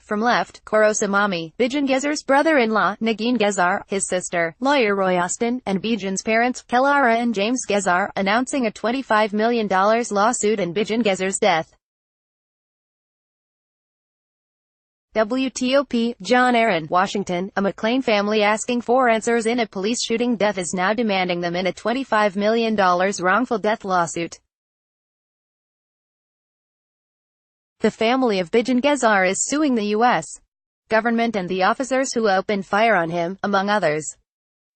from left, Korosamami, Bijan Gezar's brother-in-law, Nagin Gezar, his sister, lawyer Roy Austin, and Bijan's parents, Kelara and James Gezar, announcing a $25 million lawsuit in Bijan Gezar's death. WTOP, John Aaron, Washington. A McLean family asking for answers in a police shooting death is now demanding them in a $25 million wrongful death lawsuit. The family of Bijan Gezar is suing the U.S. government and the officers who opened fire on him, among others.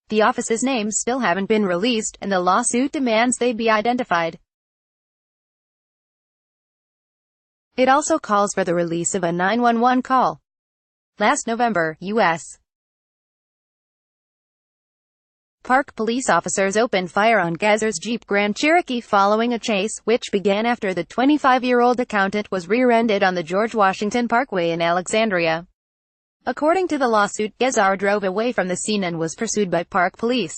The officers' names still haven't been released, and the lawsuit demands they be identified. It also calls for the release of a 911 call. Last November, U.S. Park police officers opened fire on Gezar's Jeep Grand Cherokee following a chase, which began after the 25-year-old accountant was rear-ended on the George Washington Parkway in Alexandria. According to the lawsuit, Gezar drove away from the scene and was pursued by Park police.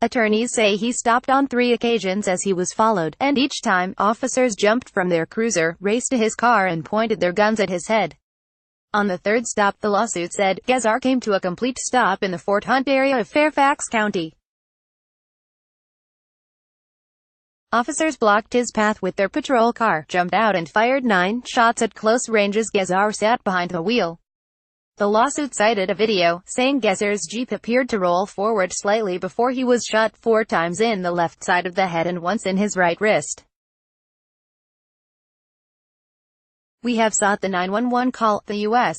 Attorneys say he stopped on 3 occasions as he was followed, and each time, officers jumped from their cruiser, raced to his car and pointed their guns at his head. On the third stop, the lawsuit said, Gezar came to a complete stop in the Fort Hunt area of Fairfax County. Officers blocked his path with their patrol car, jumped out and fired 9 shots at close range as Gezar sat behind the wheel. The lawsuit cited a video, saying Gezar's Jeep appeared to roll forward slightly before he was shot 4 times in the left side of the head and once in his right wrist. We have sought the 911 call, the U.S.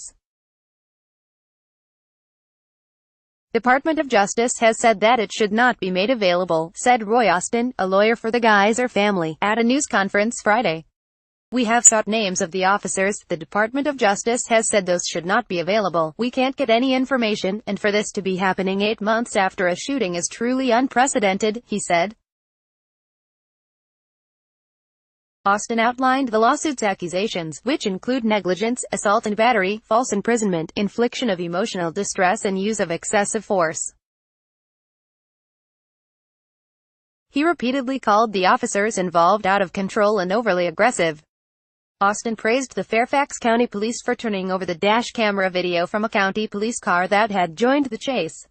Department of Justice has said that it should not be made available, said Roy Austin, a lawyer for the Gezar family, at a news conference Friday. We have sought names of the officers. The Department of Justice has said those should not be available. We can't get any information, and for this to be happening 8 months after a shooting is truly unprecedented, he said. Austin outlined the lawsuit's accusations, which include negligence, assault and battery, false imprisonment, infliction of emotional distress and use of excessive force. He repeatedly called the officers involved out of control and overly aggressive. Austin praised the Fairfax County Police for turning over the dash camera video from a county police car that had joined the chase.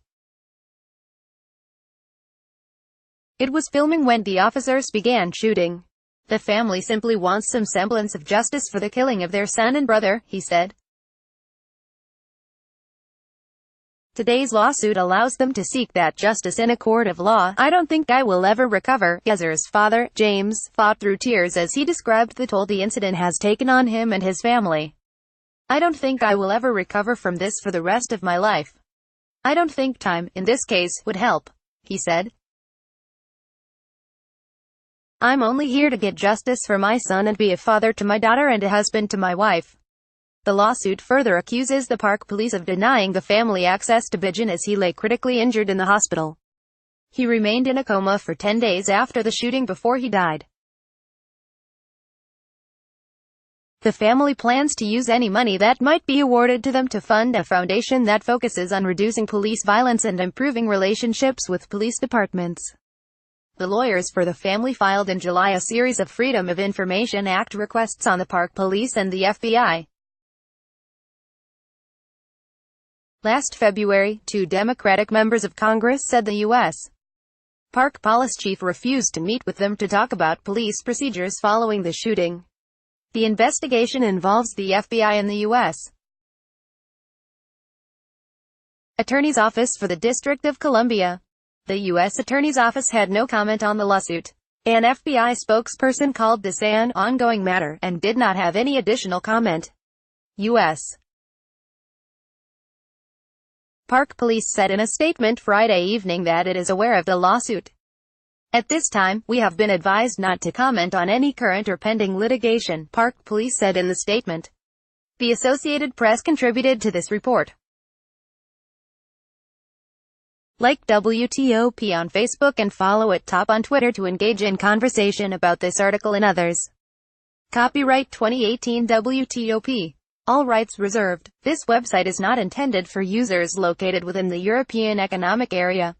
It was filming when the officers began shooting. The family simply wants some semblance of justice for the killing of their son and brother, he said. Today's lawsuit allows them to seek that justice in a court of law. I don't think I will ever recover. Gezar's father, James, fought through tears as he described the toll the incident has taken on him and his family. I don't think I will ever recover from this for the rest of my life. I don't think time, in this case, would help, he said. I'm only here to get justice for my son and be a father to my daughter and a husband to my wife. The lawsuit further accuses the Park police of denying the family access to Bijan as he lay critically injured in the hospital. He remained in a coma for 10 days after the shooting before he died. The family plans to use any money that might be awarded to them to fund a foundation that focuses on reducing police violence and improving relationships with police departments. The lawyers for the family filed in July a series of Freedom of Information Act requests on the Park Police and the FBI. Last February, 2 Democratic members of Congress said the U.S. Park Police chief refused to meet with them to talk about police procedures following the shooting. The investigation involves the FBI and the U.S. Attorney's Office for the District of Columbia. The U.S. Attorney's Office had no comment on the lawsuit. An FBI spokesperson called this an ongoing matter, and did not have any additional comment. U.S. Park Police said in a statement Friday evening that it is aware of the lawsuit. At this time, we have been advised not to comment on any current or pending litigation, Park Police said in the statement. The Associated Press contributed to this report. Like WTOP on Facebook and follow it Top on Twitter to engage in conversation about this article and others. Copyright 2018 WTOP. All rights reserved. This website is not intended for users located within the European Economic Area.